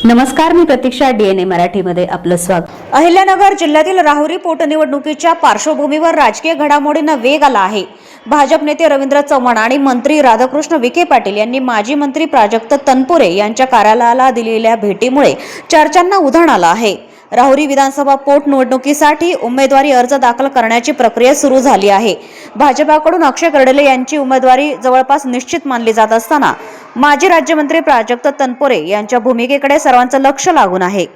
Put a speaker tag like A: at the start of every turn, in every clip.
A: नमस्कार, मी प्रतीक्षा. DNA मराठीमध्ये आपलं स्वागत.
B: अहिल्यानगर जिल्ह्यातील राहुरी पोटनिवडणुकीच्या पार्श्वभूमीवर राजकीय घडामोडींना वेग आला आहे. भाजप नेते रवींद्र चव्हाण आणि मंत्री राधाकृष्ण विखे पाटील यांनी माजी मंत्री प्राजक्त तनपुरे यांच्या कार्यालयाला दिलेल्या भेटीमुळे चर्चांना उधाण आलं आहे. राहुरी विधानसभा पोटनिवडणुकीसाठी उमेदवारी अर्ज दाखल करण्याची प्रक्रिया सुरू झाली आहे. भाजपाकडून अक्षय कर्डिले यांची उमेदवारी जवळपास निश्चित मानली जात असताना माजी राज्यमंत्री प्राजक्त तनपुरे यांच्या भूमिकेकडे सर्वांचं लक्ष लागून आहे.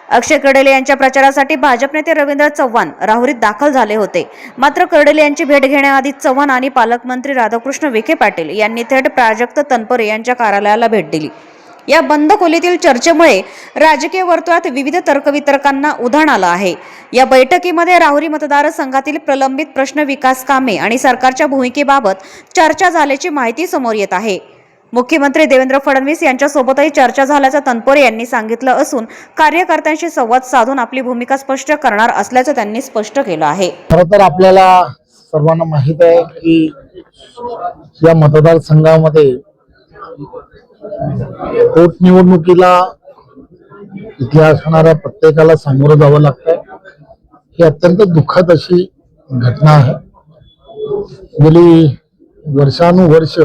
B: अक्षय कर्डिले यांच्या प्रचारासाठी भाजप नेते रवींद्र चव्हाण राहुरीत दाखल झाले होते. मात्र कर्डिले यांची भेट घेण्याआधी चव्हाण आणि पालकमंत्री राधाकृष्ण विखे पाटील यांनी थेट प्राजक्त तनपुरे यांच्या कार्यालयाला भेट दिली. या बंद खोलीतील चर्चेमुळे राजकीय वर्तुळात विविध तर्कवितर्कांना उधाण आलं आहे. या बैठकीमध्ये राहुरी मतदारसंघातील प्रलंबित प्रश्न, विकास कामे आणि सरकारच्या भूमिकेबाबत चर्चा झाल्याची माहिती समोर येत आहे. मुख्यमंत्री देवेंद्र फडणवीस यांच्यासोबतही चर्चा झाल्याचं तनपुरे यांनी सांगितलं असून कार्यकर्त्यांशी संवाद साधून आपली भूमिका स्पष्ट करणार असल्याचं त्यांनी स्पष्ट केलं आहे.
C: खरं तर आपल्याला सर्वांना माहित आहे की या मतदारसंघामध्ये पोटनिवडणुकीला इथे असणाऱ्या प्रत्येकाला सामोरं जावं लागतंय. ही अत्यंत दुःखद अशी घटना आहे. गेली वर्षानुवर्ष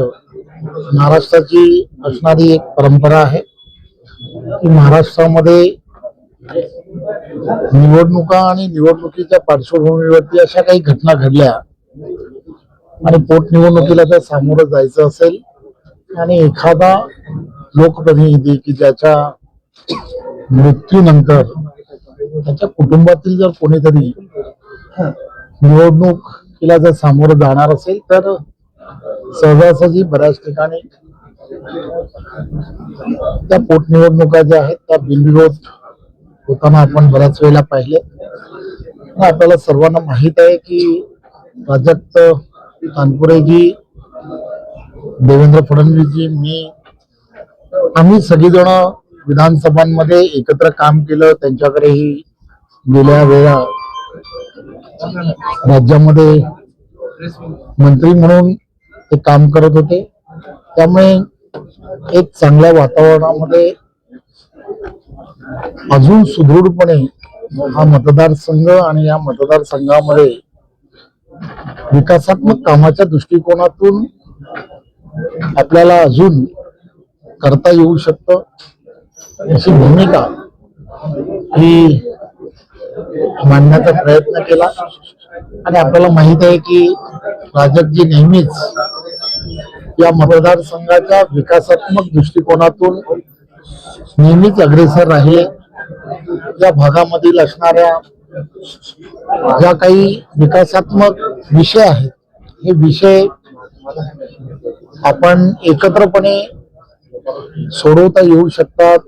C: महाराष्ट्राची असणारी एक परंपरा आहे की महाराष्ट्रामध्ये निवडणुका आणि निवडणुकीच्या पार्श्वभूमीवरती अशा काही घटना घडल्या आणि पोटनिवडणुकीला जर सामोरं जायचं असेल आणि एखादा लोकप्रतिनिधी की ज्याच्या मृत्यूनंतर त्याच्या कुटुंबातील जर कोणीतरी निवडणुकीला जर सामोरं जाणार असेल तर सहजासहजी बऱ्याच ठिकाणी त्या पोटनिवडणुका ज्या आहेत त्या बिनविरोध होताना आपण बऱ्याच वेळेला पाहिले. आपल्याला सर्वांना माहित आहे की प्राजक्त तनपुरेजी, देवेंद्र फडणवीसजी, मी आम्ही सगळीजण विधानसभांमध्ये एकत्र काम केलं. त्यांच्याकडेही गेल्या वेळा राज्यामध्ये मंत्री म्हणून ते काम करत होते. त्यामुळे एक चांगल्या वातावरणामध्ये अजून सुदृढपणे हा मतदारसंघ आणि या मतदारसंघामध्ये विकासात्मक कामाच्या दृष्टिकोनातून आपल्याला अजून करता येऊ शकतं अशी भूमिका ही मांडण्याचा प्रयत्न केला. आणि आपल्याला माहित आहे की प्राजक्तजी नेहमीच या मतदारसंघाच्या विकासात्मक दृष्टिकोनातून नेहमीच अग्रेसर राहिले. या भागामधील असणाऱ्या ज्या काही विकासात्मक विषय आहेत हे विषय आपण एकत्रपणे सोडवता येऊ शकतात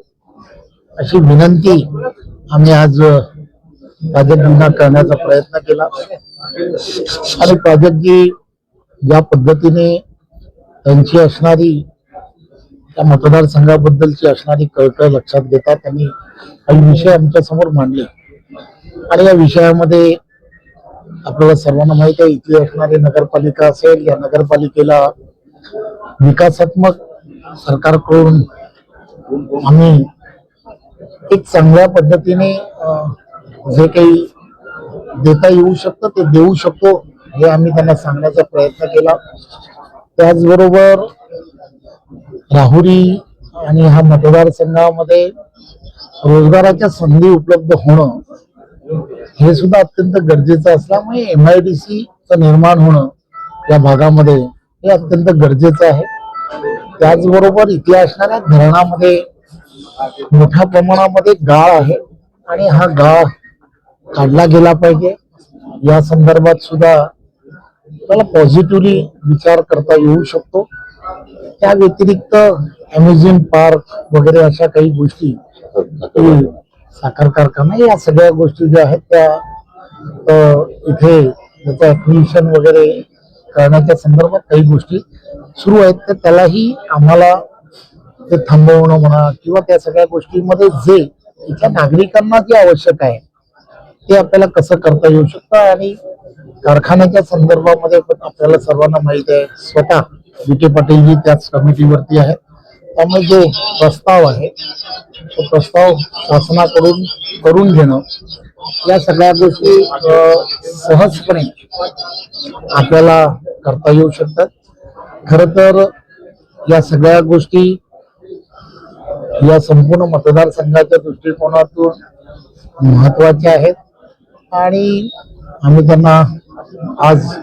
C: अशी विनंती आम्ही आज प्राजक्तजींना करण्याचा प्रयत्न केला. आणि प्राजक्तजी ज्या पद्धतीने त्यांची असणारी त्या मतदारसंघाबद्दलची असणारी कळकळ लक्षात घेता त्यांनी काही विषय आमच्या समोर मांडले. आणि या विषयामध्ये आपल्याला सर्वांना माहित आहे इथली असणारी नगरपालिका असेल, या नगरपालिकेला विकासात्मक सरकारकडून आम्ही एक चांगल्या पद्धतीने जे काही देता येऊ शकतं ते देऊ शकतो हे आम्ही त्यांना सांगण्याचा प्रयत्न केला. त्याचबरोबर राहुरी आणि ह्या मतदारसंघामध्ये रोजगाराच्या संधी उपलब्ध होणं हे सुद्धा अत्यंत गरजेचं असल्यामुळे MIDC चं निर्माण होणं या भागामध्ये हे अत्यंत गरजेचं आहे. त्याचबरोबर इथे असणाऱ्या धरणामध्ये मोठ्या प्रमाणामध्ये गाळ आहे आणि हा गाळ काढला गेला पाहिजे. या संदर्भात सुद्धा मला पॉझिटिव्हली विचार करता येऊ शकतो. त्या व्यतिरिक्त अम्युजमेंट पार्क वगैरे अशा काही गोष्टी, साखर कारखाना, या सगळ्या गोष्टी ज्या आहेत त्या इथे त्याचं ऍक्विजिशन वगैरे करण्याच्या संदर्भात काही गोष्टी सुरू आहेत. तर त्यालाही आम्हाला ते थांबवणं म्हणा किंवा त्या सगळ्या गोष्टींमध्ये जे इथल्या नागरिकांना जे आवश्यक आहे ते आपल्याला कसं करता येऊ शकतं. आणि कारखान्याच्या संदर्भामध्ये पण आपल्याला सर्वांना माहित आहे स्वतः विखे पाटीलजी त्याच कमिटीवरती आहेत. त्यामुळे जो प्रस्ताव आहे तो प्रस्ताव शासनाकडून करून घेणं या सगळ्या गोष्टी सहजपणे आपल्याला करता येऊ शकतात. खर तर या सगळ्या गोष्टी या संपूर्ण मतदारसंघाच्या दृष्टिकोनातून महत्वाच्या आहेत आणि आम्ही त्यांना आज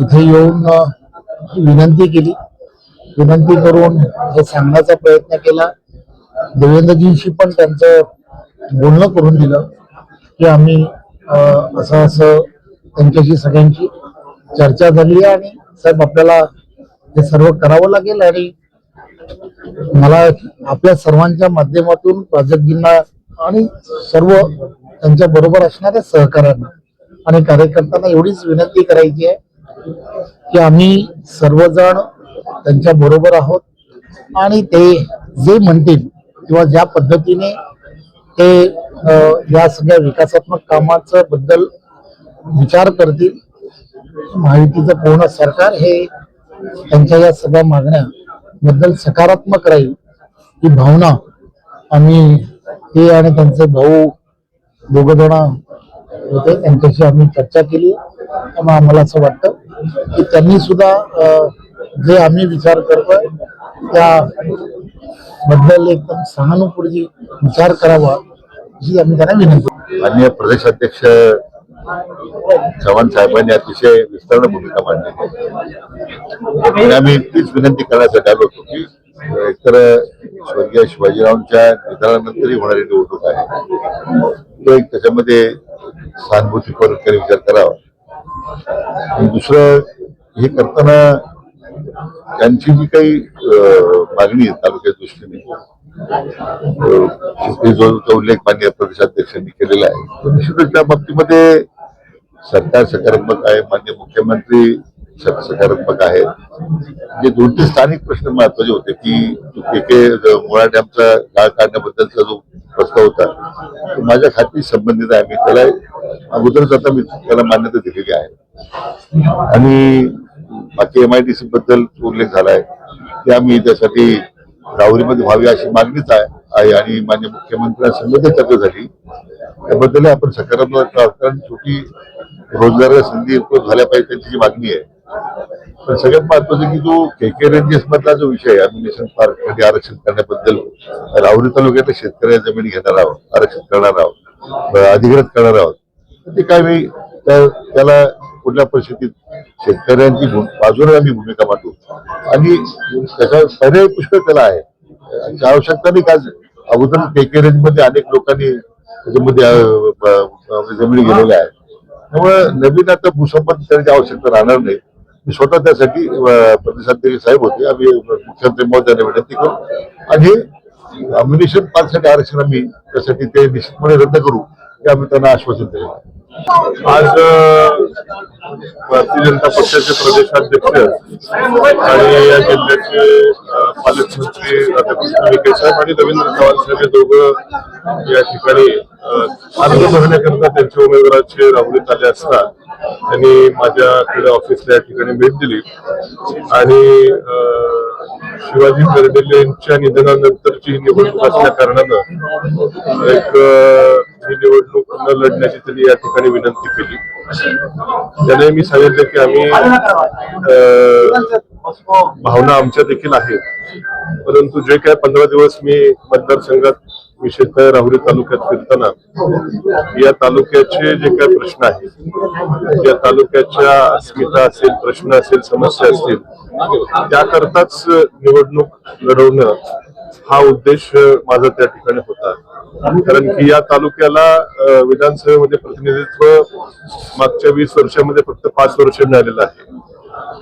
C: इथे येऊन विनंती केली. विनंती करून हे सांगण्याचा प्रयत्न केला. देवेंद्रजींशी पण त्यांचं बोलणं करून दिलं की आम्ही असं असं त्यांच्याशी सगळ्यांची चर्चा झाली आणि साहेब आपल्याला हे सर्व करावं लागेल आणि मला आपल्या सर्वांच्या माध्यमातून प्राजक्तजींना आणि सर्व त्यांच्या बरोबर असणाऱ्या सहकाऱ्यांना आणि कार्यकर्त्यांना एवढीच विनंती करायची आहे की आम्ही सर्वजण त्यांच्या बरोबर आहोत आणि ते जे म्हणतील किंवा ज्या पद्धतीने ते या सगळ्या विकासात्मक कामाचं बद्दल विचार करतील, महायुतीचं पूर्ण सरकार हे त्यांच्या या सगळ्या मागण्या बद्दल सकारात्मक राहील ही भावना आम्ही ते आणि त्यांचे भाऊ दोघं जण होते त्यांच्याशी आम्ही चर्चा केली. त्यामुळे आम्हाला असं वाटतं की त्यांनी सुद्धा जे आम्ही विचार करतोय त्या बद्दल एकदम सहानुभूती विचार करावा ही आम्ही त्यांना विनंती.
D: माननीय प्रदेशाध्यक्ष चव्हाण साहेबांनी अतिशय विस्तार भूमिका मांडली. आम्ही तीच विनंती करण्यासाठी आलो होतो की एकतर स्वर्गीय शिवाजीरावांच्या निधनानंतरही होणारी निवडणूक आहे तो एक त्याच्यामध्ये सहानुभूतीपूर्वक विचार करावा. आणि दुसरं हे करताना त्यांची जी काही मागणी आहे तालुक्याच्या दृष्टीने जो उल्लेख माननीय प्रदेशाध्यक्षांनी केलेला आहे तो निश्चितच त्या बाबतीमध्ये सरकार सकारात्मक आहे. माननीय मुख्यमंत्री सकारात्मक आहेत. जे 2-3 स्थानिक प्रश्न महत्वाचे होते की मुळा डॅमचा गाळ काढण्याबद्दलचा जो प्रस्ताव होता तो माझ्या खाती संबंधित आहे. मी त्याला अगोदरच आता मी त्याला मान्यता दिलेली आहे आणि बाकी MIDC बद्दल उल्लेख झालाय की आम्ही त्यासाठी राहुरीमध्ये व्हावी अशी मागणीच आहे आणि माननीय मुख्यमंत्र्यांसंबंधी चर्चा झाली त्याबद्दल आपण सकारात्मक कारण छोटी रोजगाराच्या संधी उपलब्ध झाल्या पाहिजे त्यांची जी मागणी आहे. पण सगळ्यात महत्वाचं की जो KK रेंजेस मधला जो विषय आहे नॅशनल पार्क मध्ये आरक्षण करण्याबद्दल राहुरी तालुक्यातल्या शेतकऱ्या जमीन घेणार आहोत, आरक्षण करणार आहोत, अधिग्रहित करणार आहोत. ते काय मी त्याला कुठल्या परिस्थितीत शेतकऱ्यांची बाजूने आम्ही भूमिका मांडू आणि त्याचा पर्याय पुष्कळ त्याला आहे. आवश्यकता नाही का अगोदर KK रेंज मध्ये अनेक लोकांनी त्याच्यामध्ये जमिनी गेलेल्या आहेत. त्यामुळे नवीन आता भूसंपादन करण्याची आवश्यकता राहणार नाही. मी स्वतः त्यासाठी प्रदेशाध्यक्ष साहेब होते. आम्ही मुख्यमंत्री महोदयांना विनंती करू आणि हे अम्युनिशन पार्कसाठी आरक्षण आम्ही त्यासाठी ते निश्चितपणे रद्द करू हे आम्ही त्यांना आश्वासन दिले.
E: आज भारतीय जनता पक्षाचे प्रदेशाध्यक्ष आणि या जिल्ह्याचे पालकमंत्री राधाकृष्ण विखे साहेब आणि रवींद्र चव्हाण साहेब हे दोघं या ठिकाणी अर्ज भरण्याकरता त्यांच्या उमेदवाराचे राहुरीत आले असता त्यांनी माझ्याकडे ऑफिसला या ठिकाणी भेट दिली आणि शिवाजी कर्डिले यांच्या निधनानंतरची ही निवडणूक असल्या कारणानं ही निवडणूक न लढण्याची त्यांनी या ठिकाणी विनंती केली. त्याने मी सांगितलं की आम्ही भावना आमच्या देखील आहेत, परंतु जे काय 15 दिवस मी मतदारसंघात विशेषतः राहुरी तालुक्यात फिरताना या तालुक्याचे जे काही प्रश्न आहेत, या तालुक्याच्या अस्मिता असेल, प्रश्न असेल, समस्या असतील त्याकरताच निवडणूक लढवणं हा उद्देश माझा त्या ठिकाणी होता. कारण की या तालुक्याला विधानसभेमध्ये प्रतिनिधित्व मागच्या 20 वर्षामध्ये फक्त 5 वर्ष मिळालेलं आहे.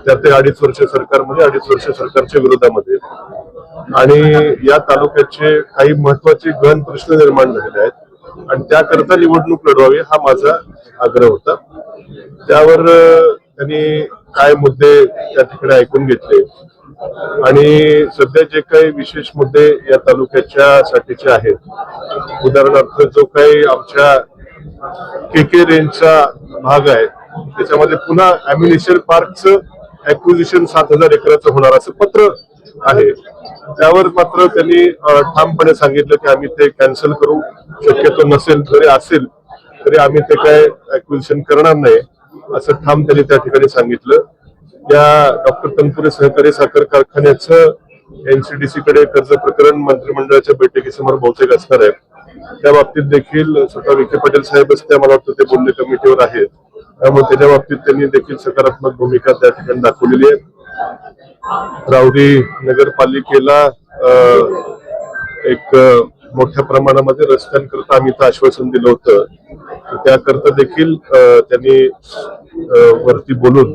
E: त्यात 2.5 वर्ष सरकारमध्ये, 2.5 वर्ष सरकारच्या विरोधामध्ये आणि या तालुक्याचे काही महत्वाचे गहन प्रश्न निर्माण झालेले आहेत आणि त्याकरता निवडणूक लढवावी हा माझा आग्रह होता. त्यावर त्यांनी काय मुद्दे त्या ठिकाणी ऐकून घेतले आणि सध्या जे काही विशेष मुद्दे या तालुक्याच्या साठीचे आहेत, उदाहरणार्थ जो काही आमच्या KK रेंजचा भाग आहे त्याच्यामध्ये पुन्हा अम्युनिशन पार्कचं ऍक्विजिशन 7,000 एकराचं होणार असं पत्र आहे त्यावर मात्र त्यांनी ठामपणे सांगितलं की आम्ही ते कॅन्सल करू, शक्यतो नसेल जरी असेल तरी आम्ही ते काय ऍक्विजिशन करणार नाही असं ठाम त्यांनी त्या ठिकाणी सांगितलं. या डॉक्टर तनपुरे सहकारी साखर कारखान्याचं एनसीडीसी कडे कर्ज प्रकरण मंत्रिमंडळाच्या बैठकीसमोर बहुतेक असणार आहे. त्या बाबतीत देखील स्वतः विखे पाटील साहेबच त्या मला वाटतं ते बोलणे कमिटीवर आहेत, त्यामुळे त्याच्या बाबतीत त्यांनी देखील सकारात्मक भूमिका त्या ठिकाणी दाखवलेली आहे. राहुरी नगरपालिकेला एक मोठ्या प्रमाणामध्ये रस्त्यांकरता आम्ही इथं आश्वासन दिलं होतं, त्याकरता देखील त्यांनी वरती बोलून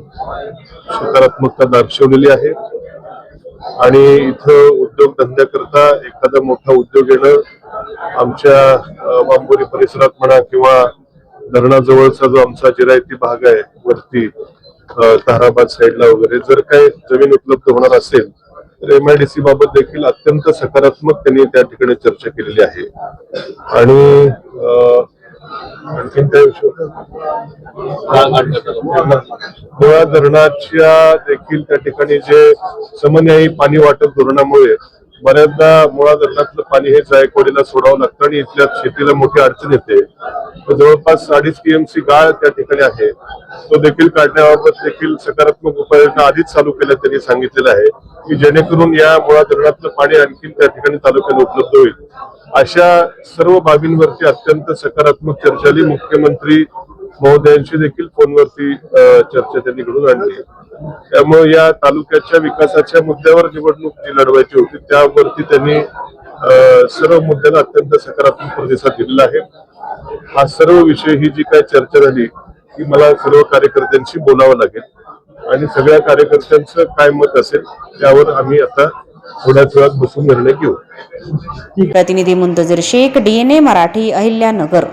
E: सकारात्मकता दर्शवलेली आहे. आणि इथं उद्योगधंद्याकरता एखादा मोठा उद्योग येणं आमच्या वांबोरी परिसरात म्हणा किंवा धरणाजवळचा जो आमचा जिरायती भाग आहे वरती ताराबाद साईडला वगैरे जर काही जमीन उपलब्ध होणार असेल तर एमआयडीसी बाबत देखील अत्यंत सकारात्मक त्यांनी त्या ठिकाणी चर्चा केलेली आहे. आणि आणखीन त्या मुळा धरणाच्या देखील त्या ठिकाणी जे समन्यायी पाणी वाटप धोरणामुळे बऱ्याचदा मुळा धरणातलं पाणी हे जायकवाडीला सोडावं लागतं आणि इथल्या शेतीला मोठी अडचण येते. जवळपास 2.5 TMC गाळ त्या ठिकाणी आहे, तो देखील काढण्याबाबत देखील सकारात्मक उपाययोजना आधीच चालू केल्या त्यांनी सांगितलेलं आहे की जेणेकरून या मुळा धरणातलं पाणी आणखी त्या ठिकाणी तालुक्याला उपलब्ध होईल. अशा सर्व बाबींवरती अत्यंत सकारात्मक चर्चा झाली. मुख्यमंत्री महोदयांशी देखील फोनवरती चर्चा त्यांनी घडून आणली. त्यामुळे या तालुक्याच्या विकासाच्या मुद्द्यावर निवडणूक जी लढवायची होती त्यावरती त्यांनी सर्व मुद्द्यांना अत्यंत सकारात्मक प्रतिसाद दिलेला आहे. हा सर्व विषय ही जी काही चर्चा झाली ती मला सर्व कार्यकर्त्यांशी बोलावं लागेल आणि सगळ्या कार्यकर्त्यांचं काय मत असेल त्यावर आम्ही आता थोड्याच वेळात बसून निर्णय घेऊ.
B: प्रतिनिधी मुंतजर शेख, DNA मराठी, अहिल्यानगर.